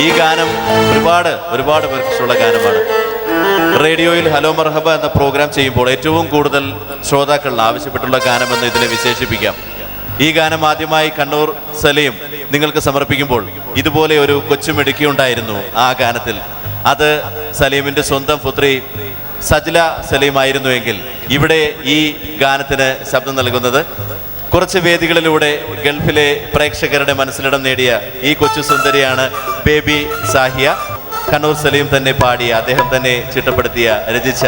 ഈ ഗാനം ഒരുപാട് പേർക്ക് ഇഷ്ടമുള്ള ഗാനമാണ്. റേഡിയോയിൽ ഹലോ മർഹബ എന്ന പ്രോഗ്രാം ചെയ്യുമ്പോൾ ഏറ്റവും കൂടുതൽ ശ്രോതാക്കൾ ആവശ്യപ്പെട്ടുള്ള ഗാനമെന്ന് ഇതിനെ വിശേഷിപ്പിക്കാം. ഈ ഗാനം ആദ്യമായി കണ്ണൂർ സലീം നിങ്ങൾക്ക് സമർപ്പിക്കുമ്പോൾ ഇതുപോലെ ഒരു കൊച്ചുമിടുക്കിയുണ്ടായിരുന്നു ആ ഗാനത്തിൽ. അത് സലീമിൻ്റെ സ്വന്തം പുത്രി സജ്ല സലീമായിരുന്നുവെങ്കിൽ ഇവിടെ ഈ ഗാനത്തിന് ശബ്ദം നൽകുന്നത് കുറച്ച് വേദികളിലൂടെ ഗൾഫിലെ പ്രേക്ഷകരുടെ മനസ്സിലിടം നേടിയ ഈ കൊച്ചു സുന്ദരിയാണ് ബേബി സാഹിയ. കണ്ണൂർ സലീം തന്നെ പാടിയ, അദ്ദേഹം തന്നെ ചിട്ടപ്പെടുത്തിയ, രചിച്ച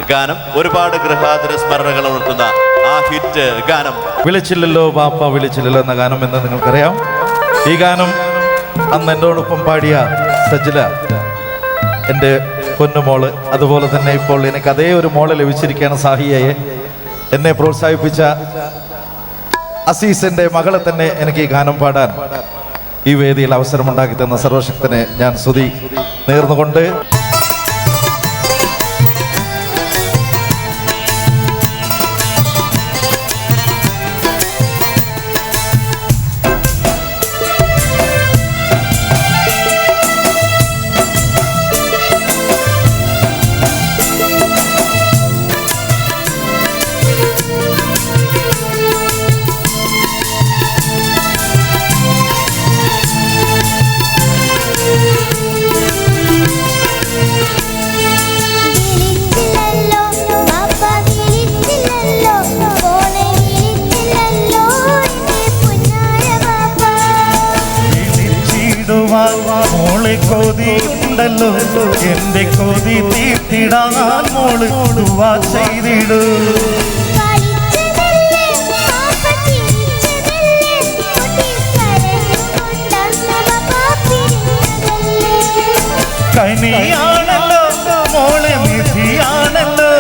ഗാനം. ഒരുപാട് ഗൃഹാതുര സ്മരണകൾ ഉണർത്തുന്ന ആ ഹിറ്റ് ഗാനം വിളിച്ചില്ലല്ലോ ബാപ്പ വിളിച്ചില്ലല്ലോ എന്ന ഗാനം എന്ന് നിങ്ങൾക്കറിയാം. ഈ ഗാനം അന്ന് എന്നോടൊപ്പം പാടിയ സജ്ല, എൻ്റെ പൊന്നുമോള്, അതുപോലെ തന്നെ ഇപ്പോൾ എനിക്ക് അതേ ഒരു മോള് ലഭിച്ചിരിക്കുകയാണ് സാഹിയയെ. എന്നെ പ്രോത്സാഹിപ്പിച്ച അസീസിൻ്റെ മകളെ തന്നെ എനിക്ക് ഈ ഗാനം പാടാൻ ഈ വേദിയിൽ അവസരമുണ്ടാക്കി തന്ന സർവശക്തനെ ഞാൻ സ്തുതി നേർന്നുകൊണ്ട് മോളെ കൊതിയുണ്ടല്ലോ എന്റെ കൊതി തീർത്തിടാൻ മോള് ദുആ ചെയ്തിടൂ. കനിയാണല്ലോ മോളെ നിധിയാണല്ലോ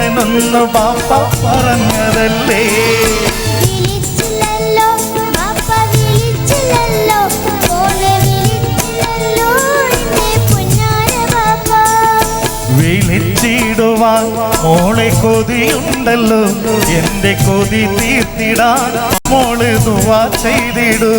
എന്നൊന്ന് ബാപ്പ പറഞ്ഞതല്ലേ. വിളിച്ചിടുവാൻ മോളെ കൊതിയുണ്ടല്ലോ എന്റെ കൊതി തീർത്തിടാൻ മോള് ദുആ ചെയ്തിടൂ.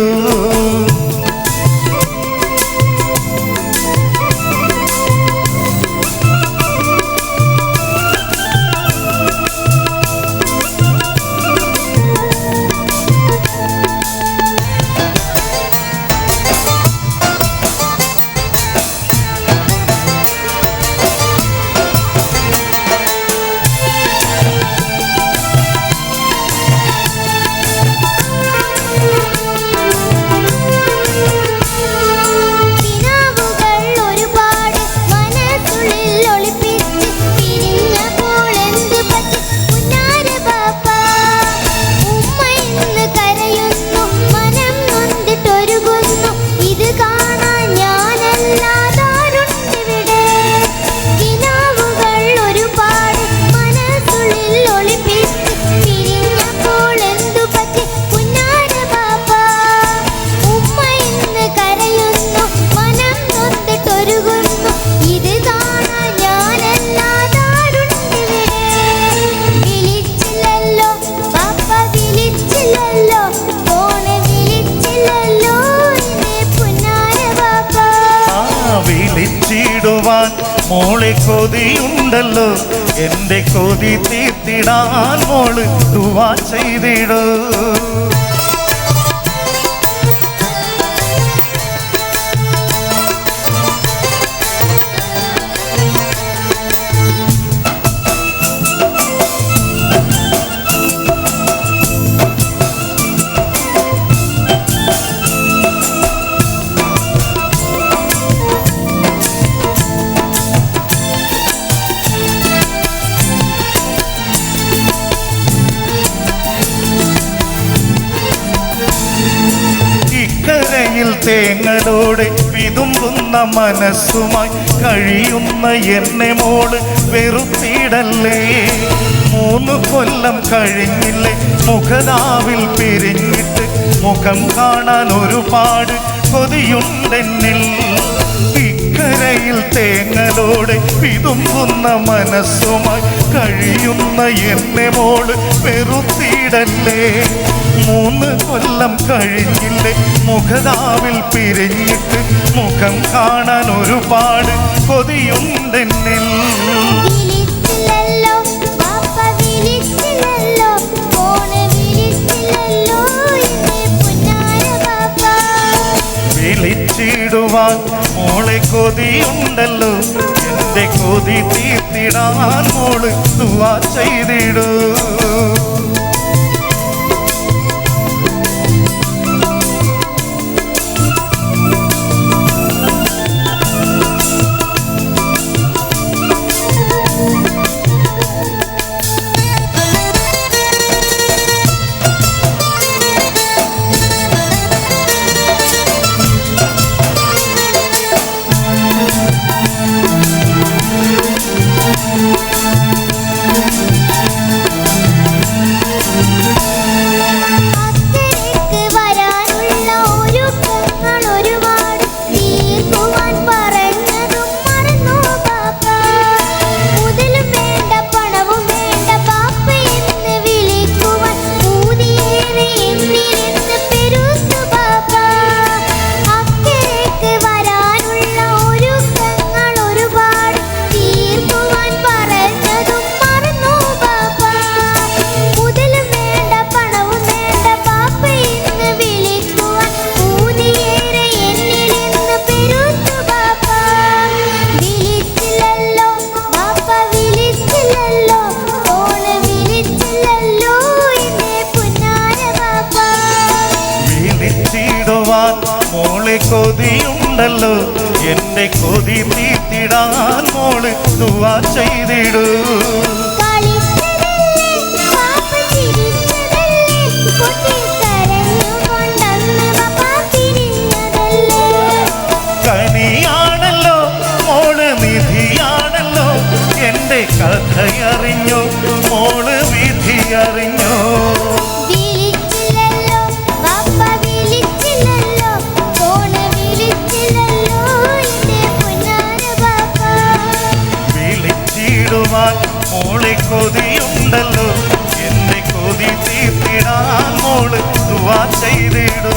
മോളെ കൊതിയുണ്ടല്ലോ എന്റെ കൊതി തീർത്തിടാൻ മോള് ദുആ ചെയ്തിടൂ. തേങ്ങലോടെ വിതുമ്പുന്ന മനസ്സുമായി കഴിയുന്ന എന്നെ മോള് വെറുത്തിടല്ലേ. 3 കൊല്ലം കഴിഞ്ഞില്ലേ മുഖനാവിൽ പിരിഞ്ഞിട്ട് മുഖം കാണാൻ ഒരുപാട് കൊതിയുണ്ടെന്നിൽ. ഏരിക്കരയിൽ തേങ്ങലോടെ വിതുമ്പുന്ന മനസ്സുമായി കഴിയുന്ന എന്നെ മോള് വെറുത്തിടല്ലേ. 3 കൊല്ലം കഴിഞ്ഞില്ലേ മുഖതാവിൽ പിരിഞ്ഞിട്ട്, മുഖം കാണാൻ ഒരുപാട് കൊതിയുണ്ടെന്നിൽ. വിളിച്ചിടുവാൻ മോളെ കൊതിയുണ്ടല്ലോ, എന്റെ കൊതി തീർത്തിടാൻ മോള് ദുആ ചെയ്തിടൂ. മോളെ കൊതിയുണ്ടല്ലോ, എന്റെ കൊതി തീർത്തിടാൻ മോള് ദുആ ചെയ്തിടൂ. കനിയാണല്ലോ മോള് നിധിയാണല്ലോ, എന്റെ കഥയറിഞ്ഞോ മോള് വിധിയറിഞ്ഞോ. മോളെ കൊതിയുണ്ടല്ലോ, എന്നെ കൊതി തീർത്തിടാൻ മോള് ദുആ ചെയ്തിടൂ.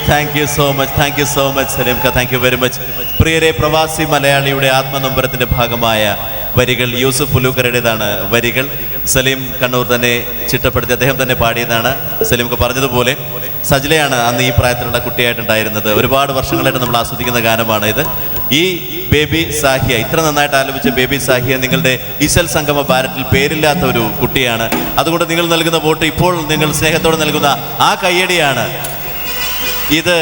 താങ്ക് യു സോ മച്ച് സലീംക. Thank you very much. പ്രിയരെ, പ്രവാസി മലയാളിയുടെ ആത്മനൊമ്പരത്തിന്റെ ഭാഗമായ വരികൾ യൂസുഫ് പുലൂക്കറുടേതാണ്. വരികൾ സലീം കണ്ണൂർ തന്നെ ചിട്ടപ്പെടുത്തി അദ്ദേഹം തന്നെ പാടിയതാണ്. സലീംക്ക് പറഞ്ഞതുപോലെ സജിലയാണ് അന്ന് ഈ പ്രായത്തിലുള്ള കുട്ടിയായിട്ടുണ്ടായിരുന്നത്. ഒരുപാട് വർഷങ്ങളായിട്ട് നമ്മൾ ആസ്വദിക്കുന്ന ഗാനമാണ് ഇത്. ഈ ബേബി സാഹിയ, ഇത്ര നന്നായിട്ട് ആലപിച്ച ബേബി സാഹിയ നിങ്ങളുടെ ഇശൽ സംഗമ ബാരറ്റിൽ പേരില്ലാത്ത ഒരു കുട്ടിയാണ്. അതുകൊണ്ട് നിങ്ങൾ നൽകുന്ന വോട്ട്, ഇപ്പോൾ നിങ്ങൾ സ്നേഹത്തോടെ നൽകുന്ന ആ കയ്യടിയാണ് ഇത്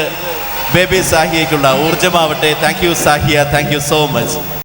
ബേബി സാഹിയയ്ക്കുള്ള ഊർജ്ജമാവട്ടെ. Thank you Sahiya, thank you so much.